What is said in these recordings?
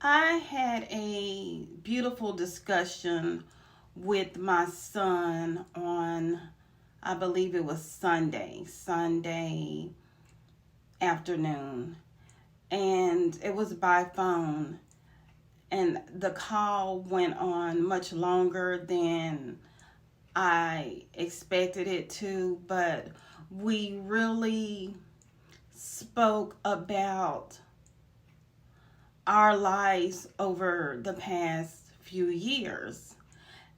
I had a beautiful discussion with my son on, I believe it was Sunday afternoon, and it was by phone. And the call went on much longer than I expected it to, but we really spoke about our lives over the past few years.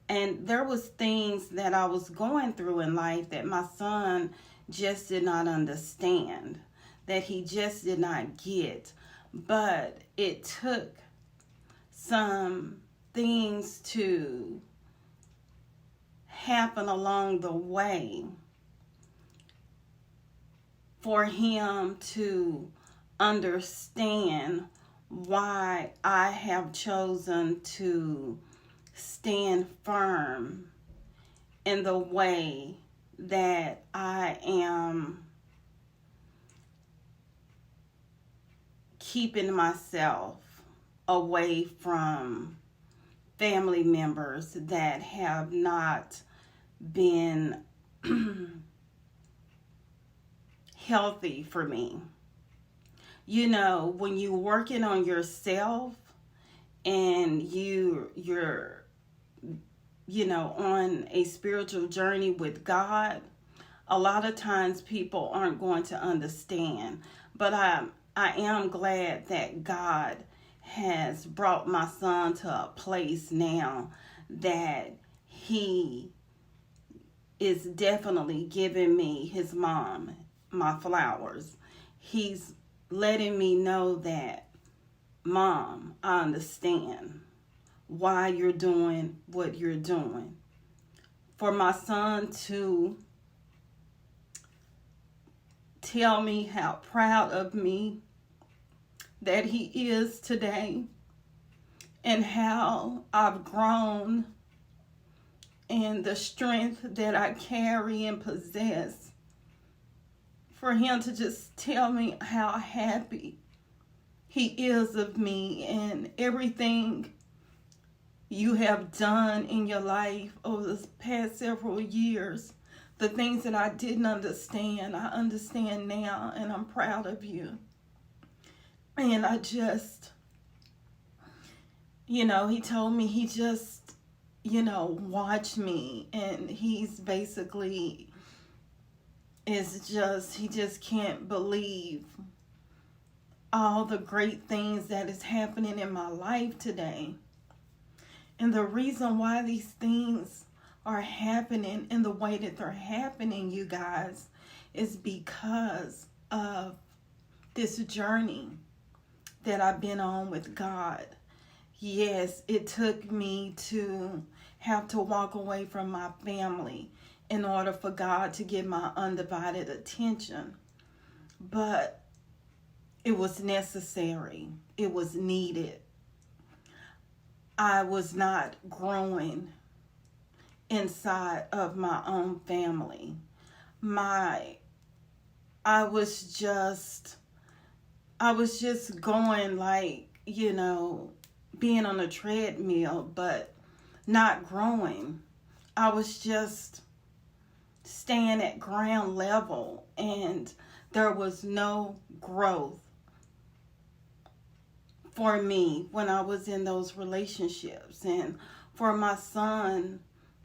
And there was things that I was going through in life that my son just did not understand, that he just did not get. But it took some things to happen along the way for him to understand why I have chosen to stand firm in the way that I am keeping myself away from family members that have not been healthy for me. You know, when you're working on yourself and you're on a spiritual journey with God, a lot of times people aren't going to understand. But I am glad that God has brought my son to a place now that he is definitely giving me, his mom, my flowers. He's letting me know that, Mom, I understand why you're doing what you're doing. For my son to tell me how proud of me that he is today and how I've grown and the strength that I carry and possess. For him to just tell me how happy he is of me and everything you have done in your life over the past several years. The things that I didn't understand, I understand now, and I'm proud of you. And I just, he told me he just, watched me, and he's basically he just can't believe all the great things that is happening in my life today. And the reason why these things are happening in the way that they're happening, you guys, is because of this journey that I've been on with God. Yes, it took me to have to walk away from my family in order for God to get my undivided attention. But it was necessary. It was needed. I was not growing inside of my own family. I was just going like, being on a treadmill, but not growing. I was just staying at ground level, and there was no growth for me when I was in those relationships. And for my son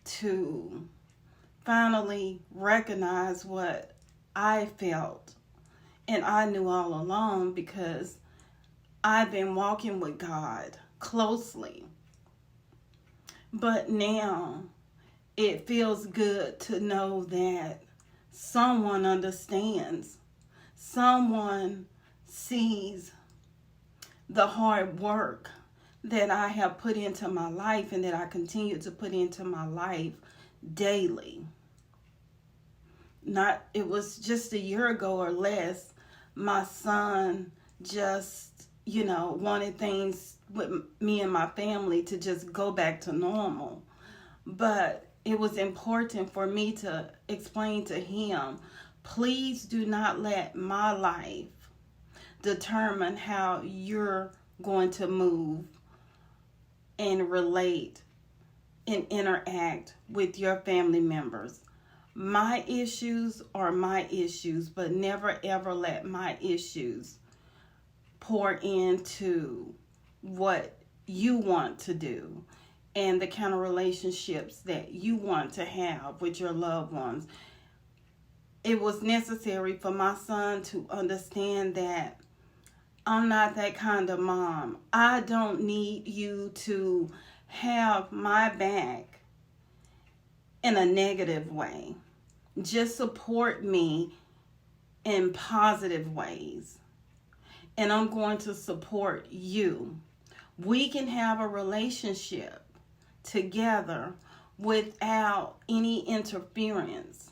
to finally recognize what I felt, and I knew all along because I've been walking with God closely. But now it feels good to know that someone understands, someone sees the hard work that I have put into my life and that I continue to put into my life daily. It was just a year ago or less, my son just, wanted things with me and my family to just go back to normal. But it was important for me to explain to him, please do not let my life determine how you're going to move and relate and interact with your family members. My issues are my issues, but never ever let my issues pour into what you want to do and the kind of relationships that you want to have with your loved ones. It was necessary for my son to understand that I'm not that kind of mom. I don't need you to have my back in a negative way. Just support me in positive ways. And I'm going to support you. We can have a relationship together without any interference.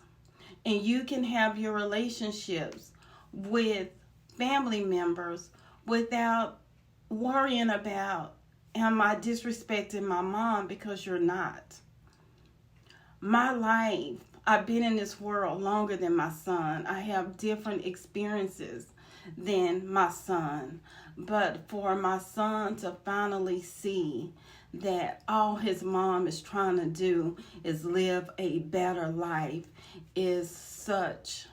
And you can have your relationships with family members without worrying about, am I disrespecting my mom? Because you're not. My life, I've been in this world longer than my son. I have different experiences than my son. But for my son to finally see that all his mom is trying to do is live a better life is such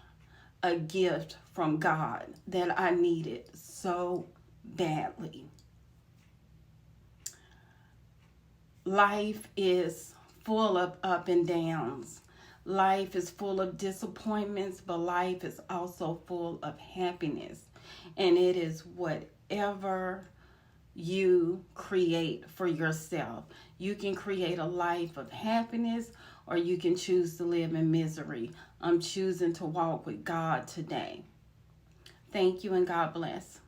a gift from God that I needed so badly. Life is full of up and downs. Life is full of disappointments, but life is also full of happiness. And it is whatever you create for yourself. You can create a life of happiness, or you can choose to live in misery. I'm choosing to walk with God today. Thank you, and God bless.